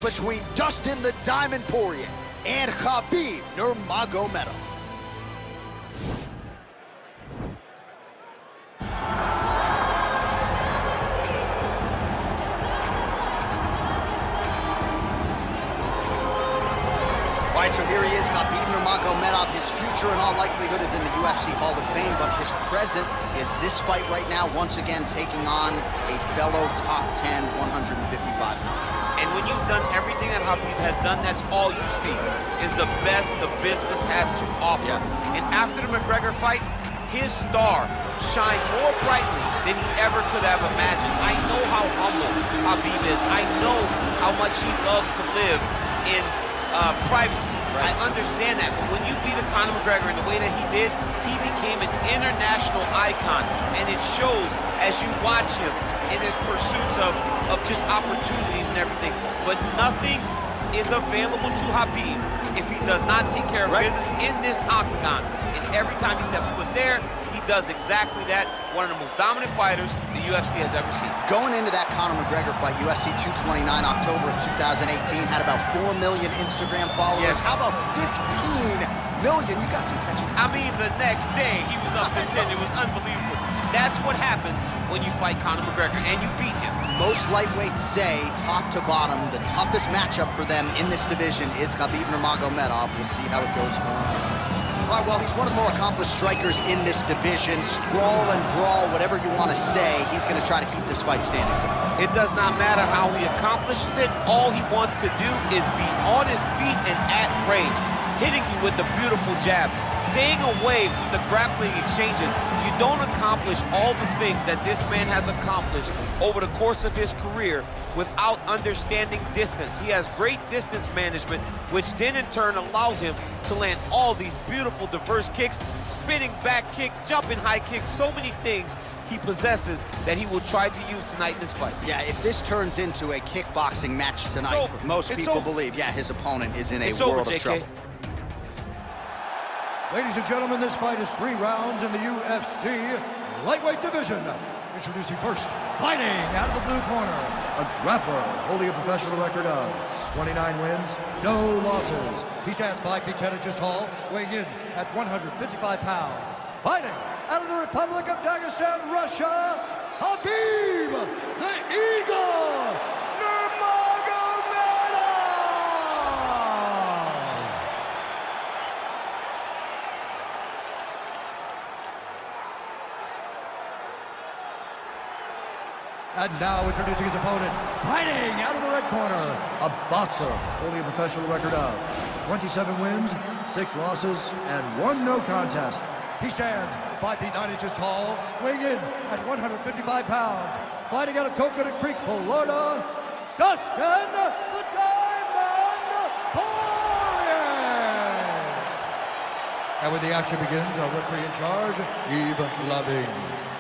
Between Dustin the Diamond Poirier and Khabib Nurmagomedov. All right, so here he is, Khabib Nurmagomedov. His future in all likelihood is in the UFC Hall of Fame, but his present is this fight right now, once again taking on a fellow top 10, 155 pounds. And when you've done everything that Khabib has done, that's all you see, is the best the business has to offer. Yeah. And after the McGregor fight, his star shined more brightly than he ever could have imagined. I know how humble Khabib is. I know how much he loves to live in privacy. Right. I understand that, but when you beat a Conor McGregor in the way that he did, he became an international icon, and it shows as you watch him in his pursuits of just opportunities and everything. But nothing is available to Khabib if he does not take care of business in this octagon. And every time he steps foot there, he does exactly that. One of the most dominant fighters the UFC has ever seen. Going into that Conor McGregor fight, UFC 229, October of 2018, had about 4 million Instagram followers. Yes. How about 15 million? You got some catching. I mean, the next day, he was up to 10. It was unbelievable. That's what happens when you fight Conor McGregor, and you beat him. Most lightweights say, top to bottom, the toughest matchup for them in this division is Khabib Nurmagomedov. We'll see how it goes for him. All right, well, he's one of the more accomplished strikers in this division. Sprawl and brawl, whatever you want to say, he's going to try to keep this fight standing tonight. It does not matter how he accomplishes it. All he wants to do is be on his feet and at range, hitting you with the beautiful jab, staying away from the grappling exchanges. You don't accomplish all the things that this man has accomplished over the course of his career without understanding distance. He has great distance management, which then in turn allows him to land all these beautiful diverse kicks, spinning back kick, jumping high kicks, so many things he possesses that he will try to use tonight in this fight. Yeah, if this turns into a kickboxing match tonight, most people believe, yeah, his opponent is in a world of trouble. Ladies and gentlemen, this fight is 3 rounds in the UFC lightweight division. Introducing first, fighting out of the blue corner, a grappler holding a professional record of 29 wins, no losses. He stands 5 feet 10 inches tall, weighing in at 155 pounds. Fighting out of the Republic of Dagestan, Russia, Khabib the Eagle Nurmagomedov! And now introducing his opponent, fighting out of the red corner, a boxer holding a professional record of 27 wins, 6 losses, and 1 no contest. He stands 5 feet 9 inches tall, weighing in at 155 pounds. Fighting out of Coconut Creek, Florida, Dustin the Diamond Poirier! And when the action begins, our referee in charge, Yves Lavigne.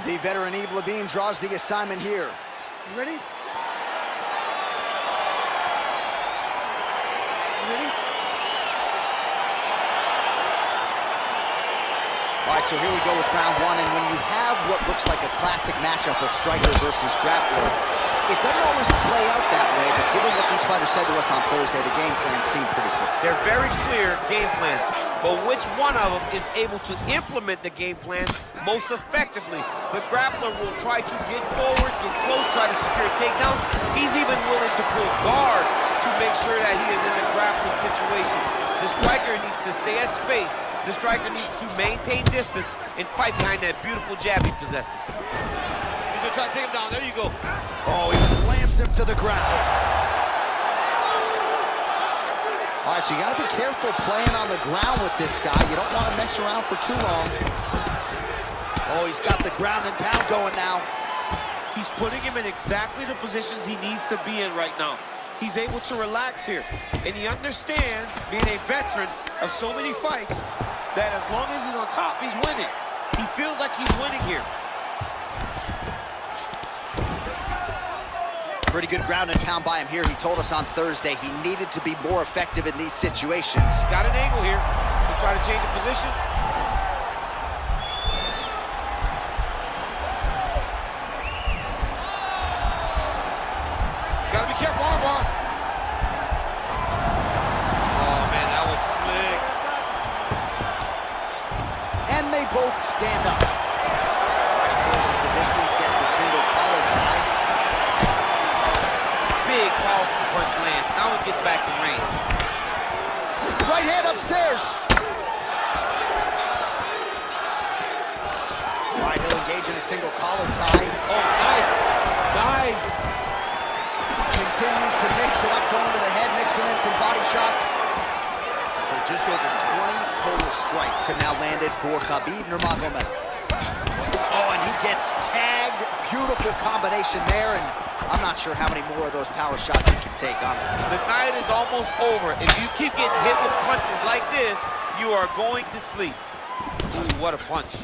The veteran Yves Lavigne draws the assignment here. You ready? You ready? All right, so here we go with round 1, and when you have what looks like a classic matchup of striker versus grappler, it doesn't always play out that way, but given what these fighters said to us on Thursday, the game plan seemed pretty clear. They're very clear game plans, but which one of them is able to implement the game plan most effectively? The grappler will try to get forward, get close, try to secure takedowns. He's even willing to pull guard to make sure that he is in a grappling situation. The striker needs to stay at space. The striker needs to maintain distance and fight behind that beautiful jab he possesses. He's gonna try to take him down. There you go. Oh, he slams him to the ground. All right, so you gotta be careful playing on the ground with this guy. You don't want to mess around for too long. Oh, he's got the ground and pound going now. He's putting him in exactly the positions he needs to be in right now. He's able to relax here, and he understands, being a veteran of so many fights, that as long as he's on top, he's winning. He feels like he's winning here. Pretty good ground and pound by him here. He told us on Thursday he needed to be more effective in these situations. Got an angle here to try to change the position. Gotta be careful, armbar. both stand up. Closes the distance, gets the single collar tie. Big, powerful punch lands. Now he gets back in range. Right hand upstairs. All right, he'll engage in a single collar tie. Oh, nice. Nice. Continues to mix it up, going to the head, mixing in some body shots. So just over 20 total strikes have now landed for Khabib Nurmagomedov. Oh, and he gets tagged. Beautiful combination there, and I'm not sure how many more of those power shots he can take, honestly. The night is almost over. If you keep getting hit with punches like this, you are going to sleep. Ooh, what a punch.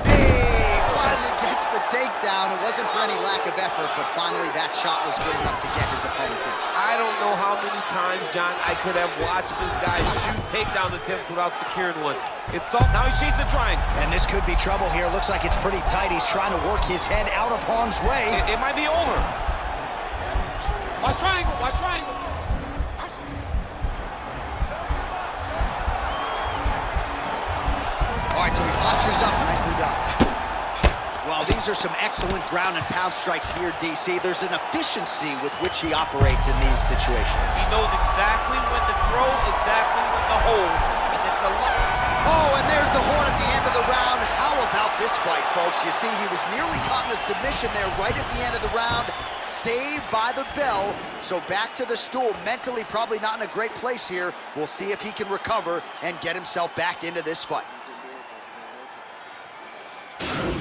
Hey, finally gets the takedown. It wasn't for any lack of effort, but finally that shot was good enough to get his opponent down. I don't know how many times, John, I could have watched this guy shoot takedown attempts without securing one. It's all, now he's chasing the triangle. And this could be trouble here. Looks like it's pretty tight. He's trying to work his head out of harm's way. It might be over. Watch triangle, watch triangle. All right, so he postures up. Nicely done. Well, these are some excellent ground and pound strikes here, DC. There's an efficiency with which he operates in these situations. He knows exactly when to throw, exactly when to hold, and it's a lot. Oh, and there's the horn at the end of the round. How about this fight, folks? You see, he was nearly caught in a submission there right at the end of the round, saved by the bell. So back to the stool, mentally probably not in a great place here. We'll see if he can recover and get himself back into this fight.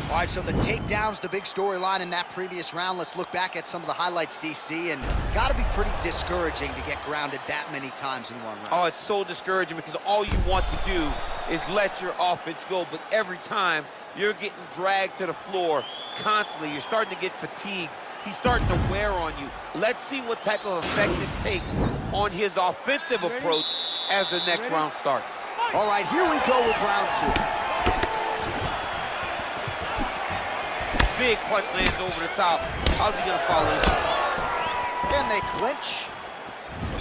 All right, so the takedown's the big storyline in that previous round. Let's look back at some of the highlights, DC, and got to be pretty discouraging to get grounded that many times in one round. Oh, it's so discouraging because all you want to do is let your offense go, but every time you're getting dragged to the floor constantly. You're starting to get fatigued. He's starting to wear on you. Let's see what type of effect it takes on his offensive approach as the next round starts. All right, here we go with round two. Big punch lands over the top. How's he gonna follow this? And they clinch.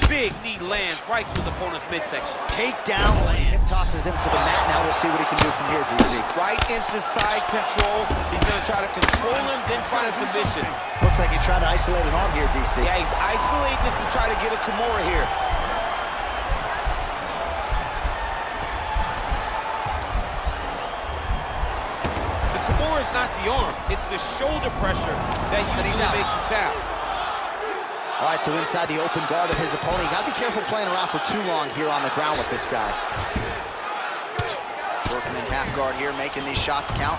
Big knee lands right to his opponent's midsection. Takedown, hip tosses him to the mat. Now we'll see what he can do from here, DC. Right into side control. He's gonna try to control him, then find a submission. Looks like he's trying to isolate an arm here, DC. Yeah, he's isolating it to try to get a Kimura here. Not the arm, it's the shoulder pressure that usually makes you tap. All right, so inside the open guard of his opponent. You gotta be careful playing around for too long here on the ground with this guy. Working in half guard here, making these shots count.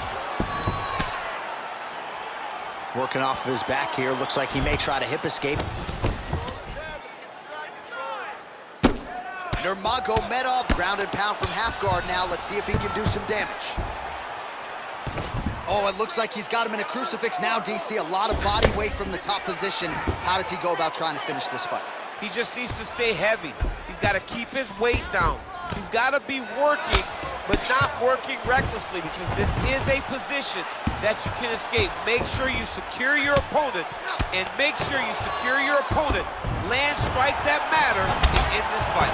Working off of his back here. Looks like he may try to hip escape. Nurmagomedov, ground and pound from half guard now. Let's see if he can do some damage. Oh, it looks like he's got him in a crucifix now, DC. A lot of body weight from the top position. How does he go about trying to finish this fight? He just needs to stay heavy. He's got to keep his weight down. He's got to be working, but not working recklessly, because this is a position that you can escape. Make sure you secure your opponent, and make sure you secure your opponent. Land strikes that matter and end this fight.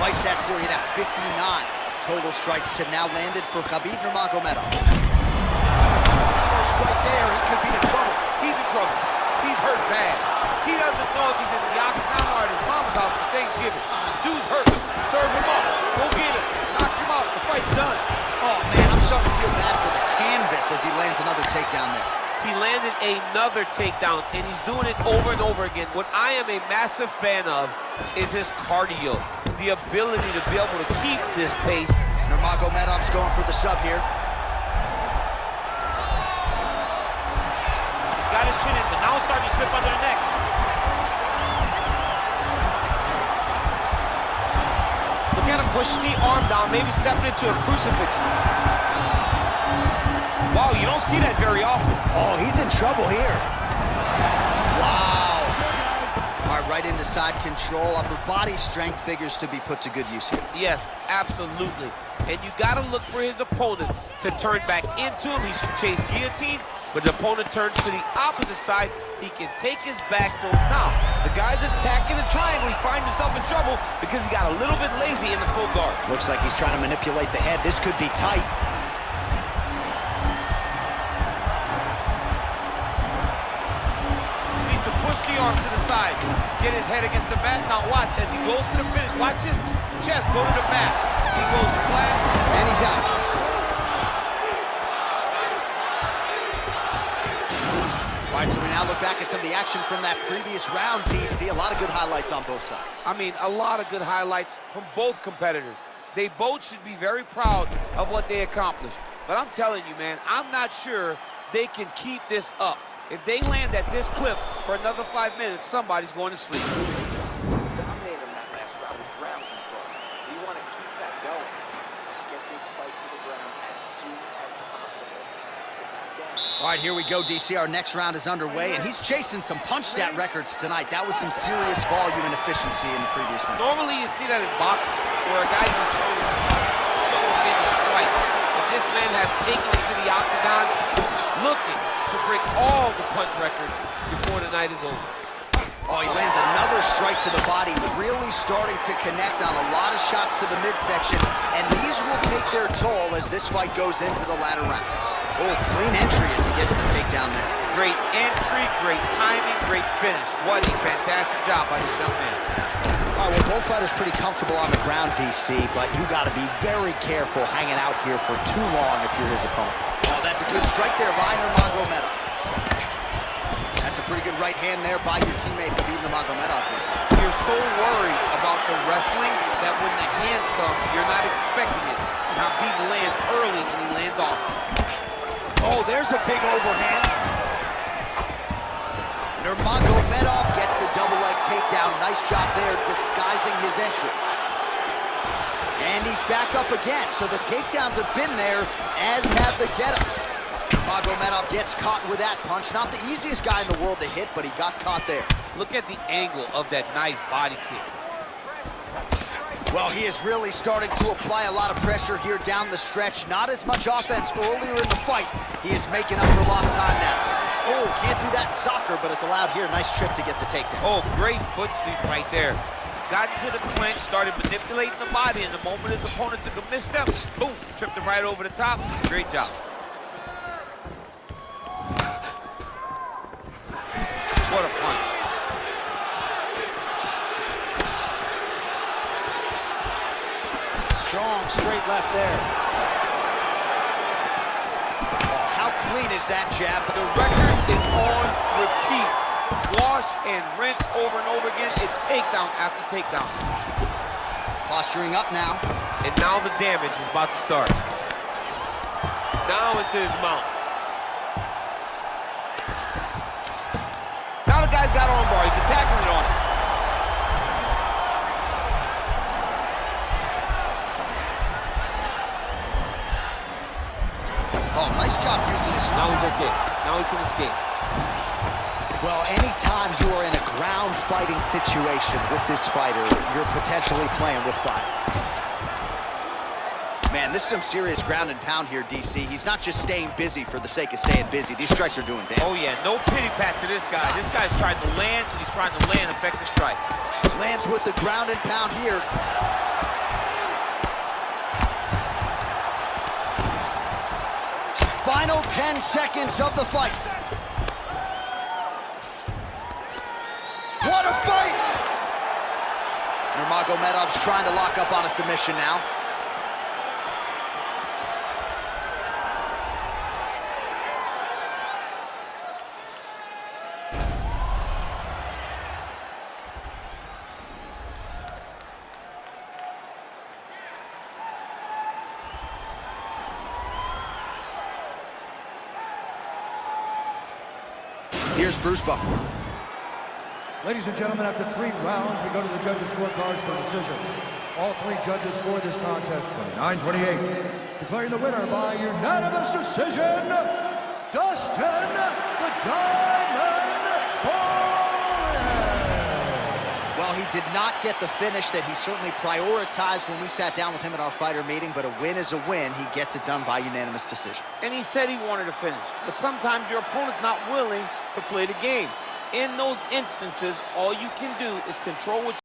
Fight stats for you now, 59 total strikes have now landed for Khabib Nurmagomedov. Strike there, he could be in trouble. He's in trouble. He's hurt bad. He doesn't know if he's in the octagon or at his mama's house for Thanksgiving. Dude's hurt. Serve him up. Go get him. Knock him out. The fight's done. Oh, man, I'm starting to feel bad for the canvas as he lands another takedown there. He landed another takedown, and he's doing it over and over again. What I am a massive fan of is his cardio, the ability to be able to keep this pace. Nurmagomedov's going for the sub here. Got his chin in, but now it's starting to slip under the neck. Look at him push the arm down, maybe stepping into a crucifix. Wow, you don't see that very often. Oh, he's in trouble here. Wow. All right, right into side control. Upper body strength figures to be put to good use here. Yes, absolutely. And you got to look for his opponent to turn back into him. He should chase guillotine, but the opponent turns to the opposite side. He can take his back though. Now, the guy's attacking the triangle. inevitably finds himself in trouble because he got a little bit lazy in the full guard. Looks like he's trying to manipulate the head. This could be tight. Needs to push the arm to the side, get his head against the mat. Now watch, as he goes to the finish, watch his chest go to the mat. He goes flat. And he's out. All right, so we now look back at some of the action from that previous round, DC. A lot of good highlights on both sides. I mean, a lot of good highlights from both competitors. They both should be very proud of what they accomplished. But I'm telling you, man, I'm not sure they can keep this up. If they land at this clip for another 5 minutes, somebody's going to sleep. Dominated him that last round with ground control. We want to keep that going. Let's get this fight to the ground as soon as possible. All right, here we go, DC. Our next round is underway, and he's chasing some punch stat records tonight. That was some serious volume and efficiency in the previous round. Normally you see that in boxing, where a guy can throw so many strikes. But this man has taken it to the octagon, looking to break all the punch records before the night is over. Oh, he lands another strike to the body, really starting to connect on a lot of shots to the midsection, and these will take their toll as this fight goes into the latter rounds. Oh, clean entry as he gets the takedown there. Great entry, great timing, great finish. What a fantastic job by this young man. All right, well, both fighters pretty comfortable on the ground, DC, but you got to be very careful hanging out here for too long if you're his opponent. Oh, that's a good strike there by Nurmagomedov. That's a pretty good right hand there by your teammate, Khabib Nurmagomedov. You're so worried about the wrestling that when the hands come, you're not expecting it. And Khabib lands early and he lands off. Oh, there's a big overhand. Nurmagomedov gets the double leg takedown. Nice job there disguising his entry. And he's back up again. So the takedowns have been there, as have the get-ups. Nurmagomedov gets caught with that punch. Not the easiest guy in the world to hit, but he got caught there. Look at the angle of that nice body kick. Well, he is really starting to apply a lot of pressure here down the stretch. Not as much offense earlier in the fight. He is making up for lost time now. Oh, can't do that in soccer, but it's allowed here. Nice trip to get the takedown. Oh, great foot sweep right there. Got into the clinch, started manipulating the body, and the moment his opponent took a misstep, boom, tripped him right over the top. Great job. What a punch. Strong straight left there. Oh, how clean is that jab? The record is on repeat. Wash and rinse over and over again. It's takedown after takedown. Posturing up now. And now the damage is about to start. Now into his mount. Now the guy's got armbar. He's attacking it on him. Oh, nice job using his... Now he's okay. Now he can escape. Well, anytime you are in a ground fighting situation with this fighter, you're potentially playing with fire. Man, this is some serious ground and pound here, DC. He's not just staying busy for the sake of staying busy. These strikes are doing damage. Oh, yeah. No pity pat to this guy. This guy's trying to land, and he's trying to land effective strikes. Lands with the ground and pound here. Final 10 seconds of the fight. What a fight! Nurmagomedov's trying to lock up on a submission now. Here's Bruce Buffer. Ladies and gentlemen, after 3 rounds, we go to the judges' scorecards for decision. All 3 judges scored this contest 29-28. Declaring the winner by unanimous decision, Dustin the Diamond Poirier. Well, he did not get the finish that he certainly prioritized when we sat down with him at our fighter meeting, but a win is a win. He gets it done by unanimous decision. And he said he wanted to finish. But sometimes your opponent's not willing to play the game. In those instances, all you can do is control what